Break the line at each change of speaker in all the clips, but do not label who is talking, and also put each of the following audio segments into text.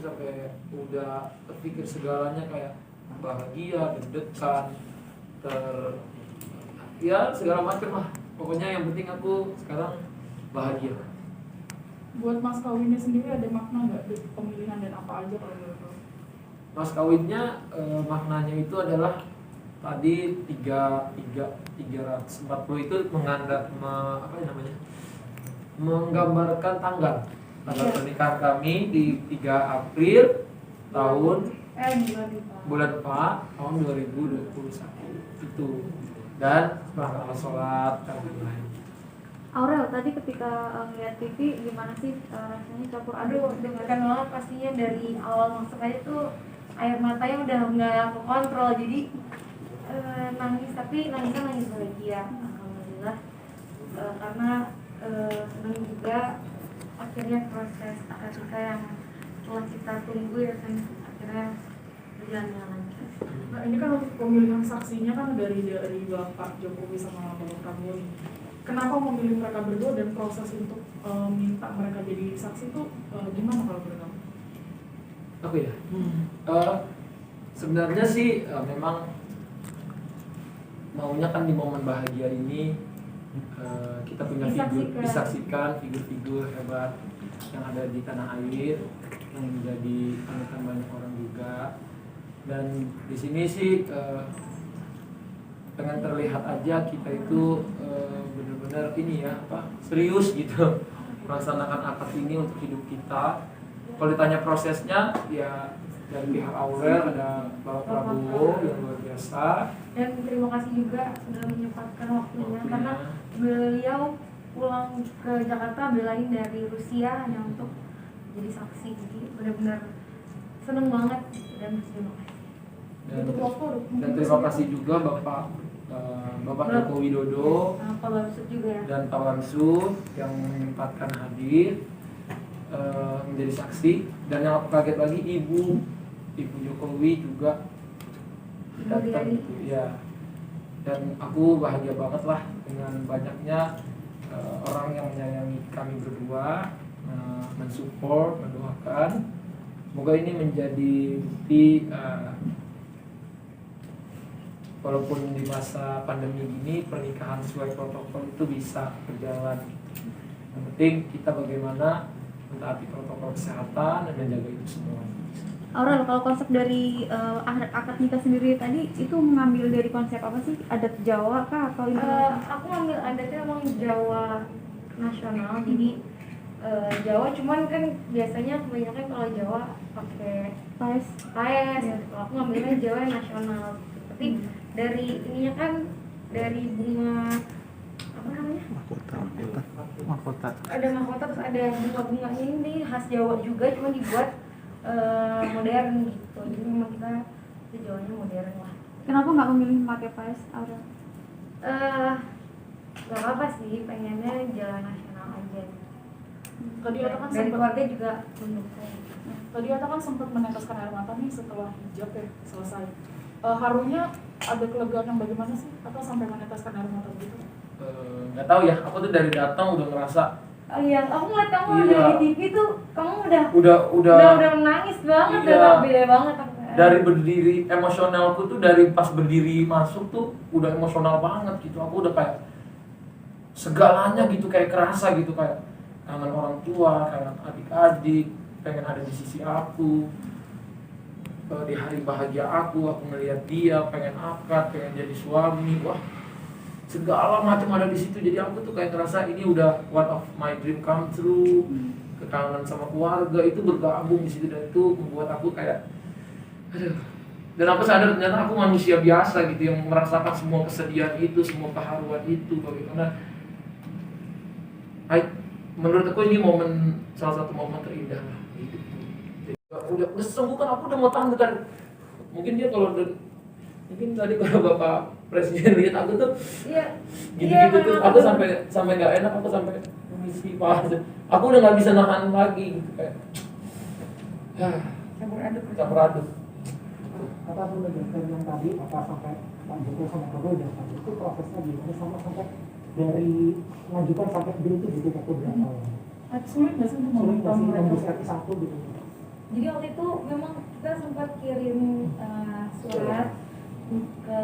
sampai udah terpikir segalanya kayak bahagia, deg-degan, ya segala macam lah. Pokoknya yang penting aku sekarang bahagia.
Buat mas kawinnya sendiri ada makna nggak di pemilihan dan apa aja kalau boleh tahu?
Mas kawinnya maknanya itu adalah tadi 340 itu menggambarkan tanggal pernikahan kami di 3 April tahun bulan 4 tahun 2021 itu, dan melaksanakan sholat dan lain-lain.
Aurel, tadi ketika ngeliat TV gimana sih rasanya campur aduk?
Deg-degan banget pastinya, dari awal masuk aja tuh air matanya udah nggak kekontrol, jadi nangis, tapi nangisnya nangis bahagia, alhamdulillah. Karena senang juga akhirnya proses akad nikah yang telah kita tunggu ya kan akhirnya berjalan dengan lancar.
Nah ini kan untuk pemilihan saksinya kan dari Bapak Jokowi sama Bapak Prabowo nih. Kenapa memilih mereka berdua dan proses untuk minta mereka jadi saksi itu gimana kalau menurut kamu?
Aku ya, sebenarnya sih memang maunya kan di momen bahagia ini kita punya disaksikan figur-figur hebat yang ada di tanah air yang menjadi panutan banyak orang juga. Dan di sini sih pengen terlihat aja kita itu benar-benar ini ya serius gitu melaksanakan akad ini untuk hidup kita. Kalau ditanya prosesnya ya dari pihak Aurel ada Bapak Prabowo yang luar biasa,
dan terima kasih juga sudah menyempatkan waktunya karena beliau pulang ke Jakarta belain dari Rusia hanya untuk jadi saksi, jadi benar-benar seneng banget dan terima kasih.
Dan terima kasih juga Bapak Joko Widodo
Pak Bamsud juga ya,
dan Pak Bamsud yang menyempatkan hadir menjadi saksi. Dan yang aku kaget lagi Ibu Jokowi juga datang gitu ya. Dan aku bahagia banget lah dengan banyaknya orang yang menyayangi kami berdua, mensupport, mendoakan. Semoga ini menjadi bukti walaupun di masa pandemi ini pernikahan sesuai protokol itu bisa berjalan. Yang penting kita bagaimana mentaati protokol kesehatan dan menjaga itu semua.
Aurel, kalau konsep dari akad nikah sendiri tadi itu mengambil dari konsep apa sih? Adat Jawa kah atau internasional?
Aku ambil adatnya emang Jawa nasional, jadi Jawa cuman kan biasanya kebanyakan kalau Jawa pakai paes. Kalau aku ngambilnya Jawa nasional. Tapi dari ininya kan dari bunga apa namanya?
Mahkota.
Ada mahkota, terus ada bunga-bunga ini khas Jawa juga, cuma dibuat modern gitu. Jadi memang kita Jawanya modern lah.
Kenapa nggak memilih pakai paes, Aurel?
Gak apa-apa sih, pengennya jalan nasional aja.
Tadi Ata kan
dari
sempat,
keluarga juga mendukung.
tadi Ata kan sempat meneteskan air mata nih setelah hijab ya selesai. Harunya ada kelegaan yang bagaimana sih? Atau sampai meneteskan air mata gitu?
Nggak tahu ya, aku tuh dari datang udah ngerasa
Oh iya, aku ngeliat kamu
Iya.
dari TV tuh, kamu udah
udah
menangis banget,
Iya.
udah beda banget.
dari berdiri emosionalku tuh dari pas berdiri masuk tuh udah emosional banget gitu. Aku udah kayak segalanya gitu kayak kerasa gitu, kayak kangen orang tua, kangen adik-adik, pengen ada di sisi aku. Di hari bahagia aku ngelihat dia, pengen akad, pengen jadi suami, wah segala macam ada di situ. Jadi aku tuh kayak ngerasa ini udah one of my dream come true. Kekangenan sama keluarga itu bergabung di situ, dan itu membuat aku kayak aduh. Dan aku sadar ternyata aku manusia biasa gitu yang merasakan semua kesedihan itu, semua keharuan itu. Bagaimana menurut aku ini salah satu momen terindah lah gitu. Udah sesungguh kan aku udah mau tanda kan. Mungkin dia mungkin tadi kalau Bapak Presiden lihat aku tuh gitu tuh aku sampai nggak enak, aku sampai misi Pak. Aku udah nggak bisa nahan lagi gitu kayak campur aduk.
Kata pun yang tadi apa sampai Pak Jokowi sama Prabowo dan itu prosesnya gimana sama sampai dari mengajukan sampai beli itu butuh waktu berapa?
Sulit nggak sih untuk
Sulit nggak sih membuskan satu gitu?
Jadi waktu itu memang kita sempat kirim surat ke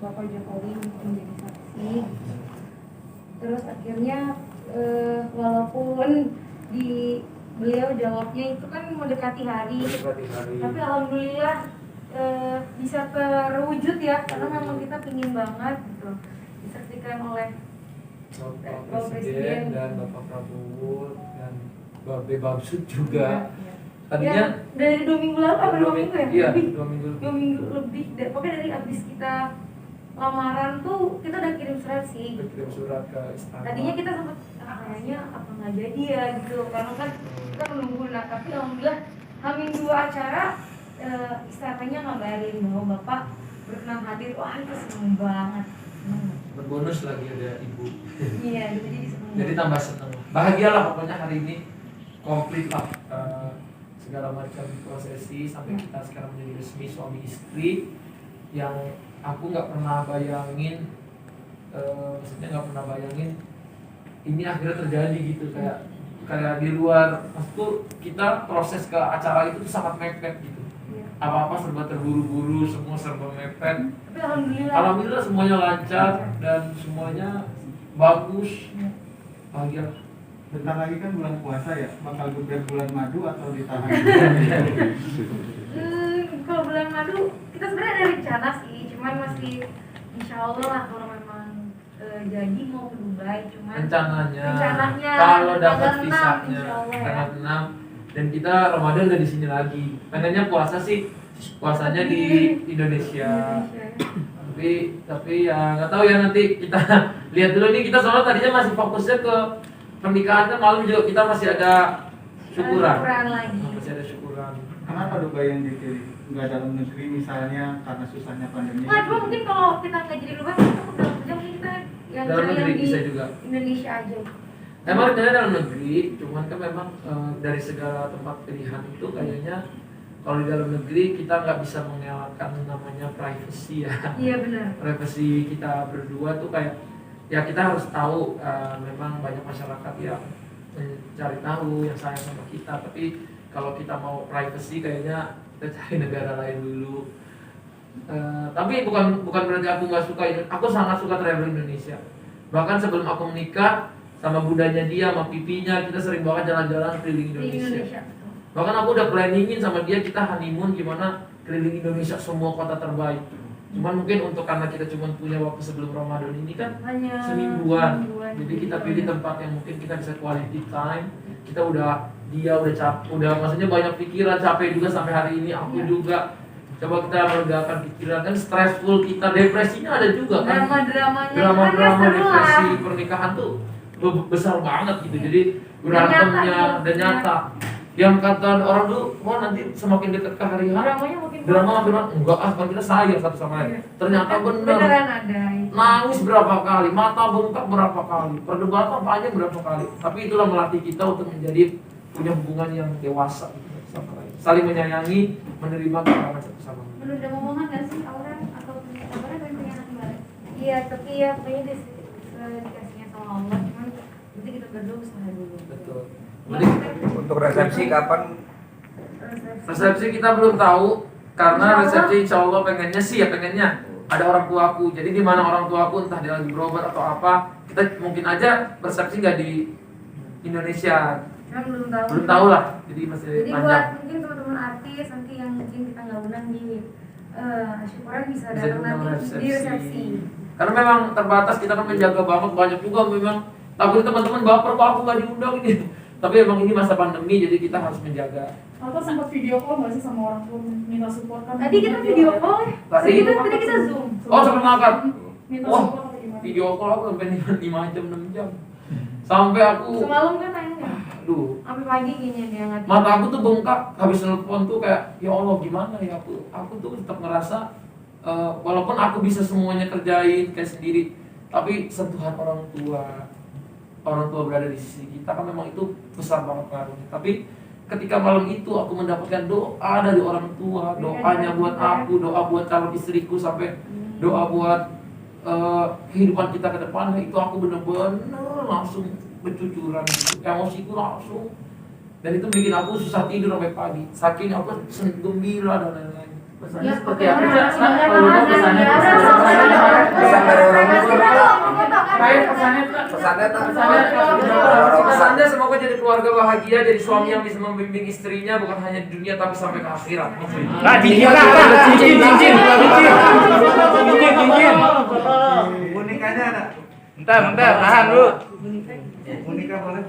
Bapak Jokowi untuk menjadi saksi. Terus akhirnya walaupun beliau jawabnya itu kan mendekati hari, tapi alhamdulillah bisa terwujud ya, karena memang kita pingin banget gitu disaksikan oleh
Bapak Presiden dan Bapak Prabowo dan Babe Bamsud juga.
Iya.
Tadinya
Ya, dari 2 minggu lalu apa 2 minggu ya?
Iya,
Lebih.
2 minggu.
2 minggu lebih. Pokoknya dari abis kita lamaran tuh kita udah kirim surat sih.
Kirim surat ke istana.
Tadinya kita sempet kayaknya apa nggak jadi ya gitu, karena kan kita menunggu. Nah tapi alhamdulillah Hamin 2 acara istananya ngabarin bahwa Bapak berkenan hadir. Wah itu seneng banget.
Berbonus lagi ada ibu.
Iya, jadi seneng.
Jadi tambah seneng. Bahagialah pokoknya hari ini, komplit lah segala macam prosesi sampai kita sekarang menjadi resmi suami istri yang aku nggak pernah bayangin, maksudnya nggak pernah bayangin ini akhirnya terjadi gitu, kayak di luar maksudku kita proses ke acara itu tuh sangat mepet gitu.
Iya.
Apa-apa serba terburu-buru, semua serba mepet.
Tapi alhamdulillah.
Alhamdulillah semuanya lancar dan semuanya bagus. Bahagia.
Bentar lagi kan bulan puasa ya, bakal geber bulan madu atau ditahan?
Kalau bulan madu kita sebenarnya ada rencana sih, cuman masih insya Allah lah kalau memang jadi mau ke Dubai, cuman
Rencananya
tanggal
kalau dapat
6,
visanya
insya Allah ya.
tanggal 6 dan kita Ramadan udah di sini lagi. Pengennya puasa sih puasanya di Indonesia. Tapi ya nggak tahu ya, nanti kita lihat dulu nih. Kita soalnya tadinya masih fokusnya ke pernikahan, kan malam juga kita masih ada syukuran.
Lagi.
Masih ada syukuran.
Kenapa Dubai yang dipilih? Nggak dalam negeri misalnya karena susahnya pandemi?
Nggak, cuma mungkin kalau kita nggak jadi Dubai, kita ke dalam kerja mungkin kita yang
Dalam
cari
negeri
yang di
bisa juga.
Indonesia aja.
Emang rencananya dalam negeri, cuman kan memang dari segala tempat pilihan itu kayaknya kalau di dalam negeri kita nggak bisa mengelakkan namanya privacy ya.
Iya benar.
Privacy kita berdua tuh kayak ya kita harus tahu, memang banyak masyarakat yang mencari tahu, yang sayang sama kita. Tapi kalau kita mau privacy kayaknya kita cari negara lain dulu. Tapi bukan berarti aku nggak suka. Aku sangat suka travel Indonesia. Bahkan sebelum aku menikah sama bundanya dia, sama pipinya, kita sering banget jalan-jalan keliling
Di
Indonesia.
Indonesia.
Bahkan aku udah planningin sama dia kita honeymoon gimana keliling Indonesia semua kota terbaik. Cuman mungkin untuk karena kita cuma punya waktu sebelum Ramadan ini kan
Hanya
semingguan. Jadi kita pilih tempat yang mungkin kita bisa quality time. Kita udah maksudnya banyak pikiran, capek juga sampai hari ini. Aku juga coba kita melegakan pikiran, kan stressful kita, depresinya ada juga kan.
drama-dramanya.
Drama-drama
Kan
depresi pernikahan tuh besar banget gitu. Jadi berantemnya dan nyata. Yang kata orang tuh, wah nanti semakin dekat ke hari H,
Dramanya mungkin
drama makin enggak kan kita sayang satu sama lain.
Iya.
Ternyata
beneran ada.
nangis berapa kali, mata bengkak berapa kali, perdebatan panjang berapa kali. Tapi itulah melatih kita untuk menjadi punya hubungan yang dewasa gitu, sama lain. Saling menyayangi, menerima kekurangan satu sama lain.
Menurut ada momongan nggak sih orang atau punya kabarnya pengen punya anak kembali? Iya, tapi ya kayaknya dikasihnya sama Allah, cuman berarti kita berdua usaha dulu.
Betul. Jadi
Untuk resepsi kapan?
resepsi kita belum tahu karena resepsi insya Allah pengennya ada orang tuaku. Jadi di mana orang tuaku, entah dia lagi berobat atau apa, kita mungkin aja resepsi nggak di Indonesia.
Cuman belum tahu.
Belum tahu lah. Jadi masih
Jadi buat
panjang.
mungkin teman-teman artis nanti yang mungkin kita nggak undang di syukuran bisa
Bisa
datang
diundang
nanti di resepsi.
Karena memang terbatas, kita kan menjaga banget, banyak juga memang takut teman-teman baper kok aku nggak diundang ini. Tapi emang ini masa pandemi, jadi kita harus menjaga.
Atau sempat video call nggak sih sama orang tua minta support kan?
Tadi kita video call ya?
Tadi
Tadi kita zoom.
Oh, sebelum makan.
Minta
Wah,
support atau gimana?
video call aku sampai 5 jam, 6 jam. Sampai aku,
Semalam kan tanya.
aduh,
Sampai pagi kayaknya dia nggak.
mata aku tuh bengkak habis nelfon tuh kayak ya Allah gimana ya aku tuh tetap ngerasa walaupun aku bisa semuanya kerjain kayak sendiri, tapi sentuhan orang tua berada di sisi kita kan memang itu besar banget pengaruhnya. Tapi ketika malam itu aku mendapatkan doa dari orang tua, doanya buat aku, doa buat calon istriku, sampai doa buat kehidupan kita ke depan, itu aku bener-bener langsung bercucuran gitu. Emosiku langsung Dan itu bikin aku susah tidur sampai pagi. Saking aku gembira dan lain-lain.
Pesannya
Ya,
seperti
oke,
apa?
makasih
Kak?
banyak,
Kalau
makasih.
pesannya,
Ya,
pesannya,
makasih.
Pesan dari orang tua.
Kayak pesannya Kak.
Pesannya tuh.
Pesannya semoga jadi keluarga bahagia, jadi suami yang bisa membimbing istrinya bukan hanya di dunia tapi sampai ke akhirat.
Nah, cincin lah, cincin.
Bonekanya ada.
Bentar, tahan dulu.
Boneka boleh.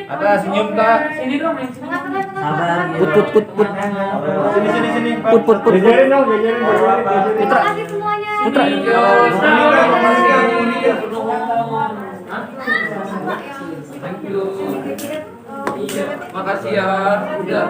Ada senyum tak?
Sini dong, yang sini.
Put.
Jajarin dong, jajarin.
Terima kasih semuanya.
Putra.
Thank you. Iya, makasih ya udah.